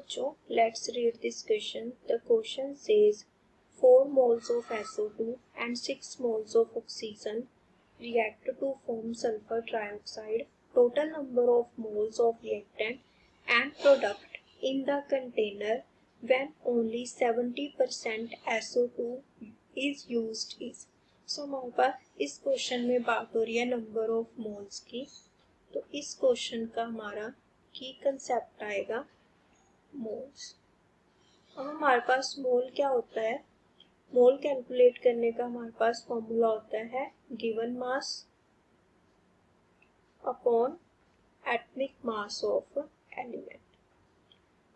बच्चों, let's read this question. The question says 4 moles of SO2 and 6 moles of oxygen react to form sulfur trioxide. Total number of moles of reactant and product in the container when only 70% SO2 is used is. So हमारे पास इस question में बात हो रही है number of moles की. तो इस क्वेश्चन का हमारा की कंसेप्ट आएगा मोल्स. अब हमारे पास मोल क्या होता है? मोल कैलकुलेट करने का हमारे पास फॉर्मूला होता है given mass upon atomic mass of element.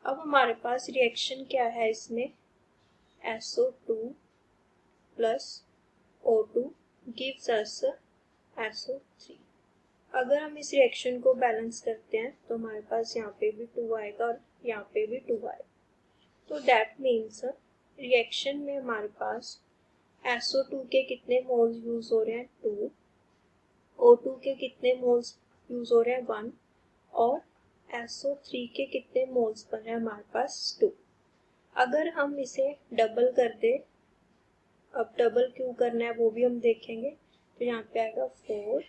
अब हमारे पास रिएक्शन क्या है इसमें? SO2 plus O2 gives us SO3. अगर हम इस रिएक्शन को बैलेंस करते हैं तो हमारे पास यहाँ पे भी 2 आएगा और यहाँ पे भी 2 आएगा. तो दैट मीन्स रिएक्शन में हमारे पास SO2 के कितने मोल्स यूज हो रहे हैं? 2. O2 के कितने मोल्स यूज हो रहे हैं? 1. और SO3 के कितने मोल्स बन रहे हैं हमारे पास? 2. अगर हम इसे डबल कर दे, अब डबल क्यों करना है वो भी हम देखेंगे. तो यहाँ पे आएगा 4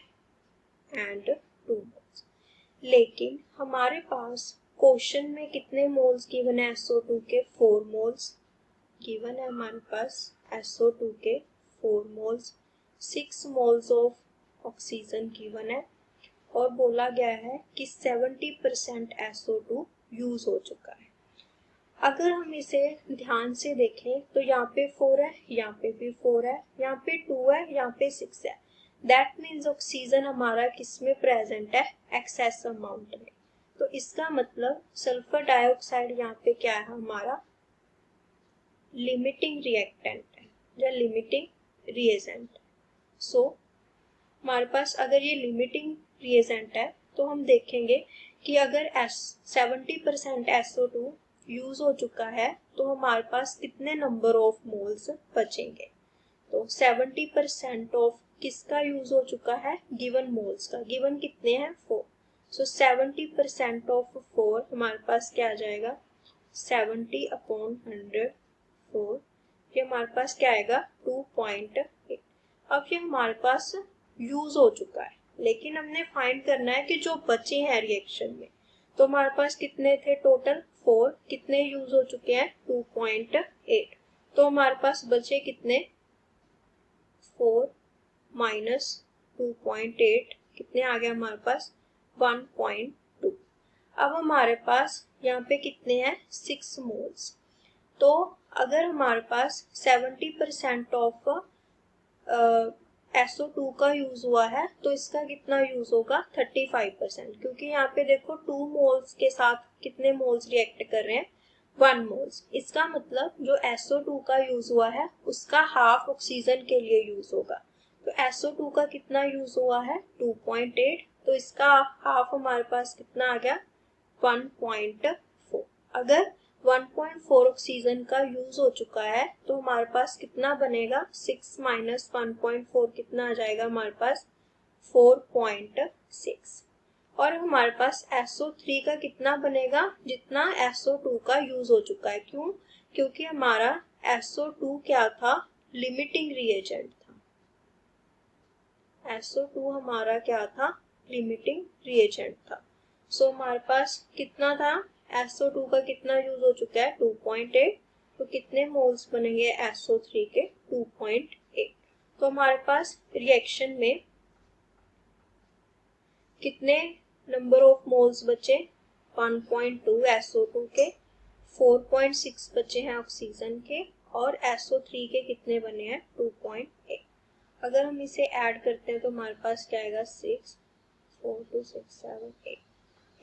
एंड 2 मोल्स. लेकिन हमारे पास क्वेश्चन में कितने मोल्स गिवन है SO2 के? 4 मोल्स गिवन है हमारे पास. SO2 के 4 moles, 6 moles of oxygen given है और बोला गया है कि 70% SO2 यूज हो चुका है. अगर हम इसे ध्यान से देखें तो यहाँ पे 4 है, यहाँ पे भी 4 है, यहाँ पे 2 है, यहाँ पे 6 है. दैट मीन्स ऑक्सीजन हमारा किसमें प्रेजेंट है? एक्सेस अमाउंट में. तो इसका मतलब सल्फर डाइऑक्साइड यहाँ पे क्या है? हमारा लिमिटिंग रिएक्टेंट है या लिमिटिंग रिएजेंट. सो हमारे पास अगर ये लिमिटिंग रिएजेंट है तो हम देखेंगे कि अगर 70% SO2 यूज हो चुका है तो हमारे पास कितने नंबर ऑफ मोल्स बचेंगे. तो 70% ऑफ किसका यूज हो चुका है? गिवन मोल्स का. गिवन कितने हैं? 4. सो 70% ऑफ 4 हमारे पास क्या आ जाएगा? 70 अपॉन 100 4. ये हमारे पास क्या आएगा? 2.8. अब ये हमारे पास यूज हो चुका है, लेकिन हमने फाइंड करना है कि जो बचे हैं रिएक्शन में. तो हमारे पास कितने थे टोटल? 4. कितने यूज हो चुके हैं? 2.8. तो हमारे पास बचे कितने? 4 माइनस 2.8 कितने आ गया हमारे पास? 1.2. अब हमारे पास यहाँ पे कितने हैं? 6 मोल्स. तो अगर हमारे पास 70% ऑफ SO2 का यूज हुआ है तो इसका कितना यूज होगा? 35%. क्योंकि यहाँ पे देखो 2 मोल्स के साथ कितने मोल्स रिएक्ट कर रहे हैं? 1 मोल्स. इसका मतलब जो SO2 का यूज हुआ है उसका हाफ ऑक्सीजन के लिए यूज होगा. तो SO2 का कितना यूज हुआ है? 2.8. तो इसका हाफ हमारे पास कितना आ गया? 1.4. अगर 1.4 ऑक्सीजन का यूज हो चुका है तो हमारे पास कितना बनेगा? 6 माइनस 1.4 कितना आ जाएगा हमारे पास? 4.6. और हमारे पास SO3 का कितना बनेगा? जितना SO2 का यूज हो चुका है. क्यों? क्योंकि हमारा SO2 क्या था? लिमिटिंग रिएजेंट था. SO2 हमारा क्या था? लिमिटिंग रिएजेंट था. सो हमारे पास कितना था? SO2 का कितना यूज हो चुका है? 2.8. तो कितने मोल्स बनेंगे SO3 के? 2.8. तो हमारे पास रिएक्शन में कितने नंबर ऑफ मोल्स बचे? 1.2 SO2 के, 4.6 बचे हैं ऑक्सीजन के और SO3 के कितने बने हैं? 2.8. अगर हम इसे ऐड करते हैं तो हमारे पास क्या आएगा? 6 4 2 6 7 8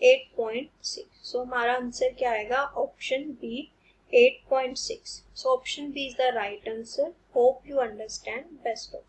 8.6. सो हमारा आंसर क्या आएगा? Option B 8.6. So option B is the right answer. Hope you understand. Best of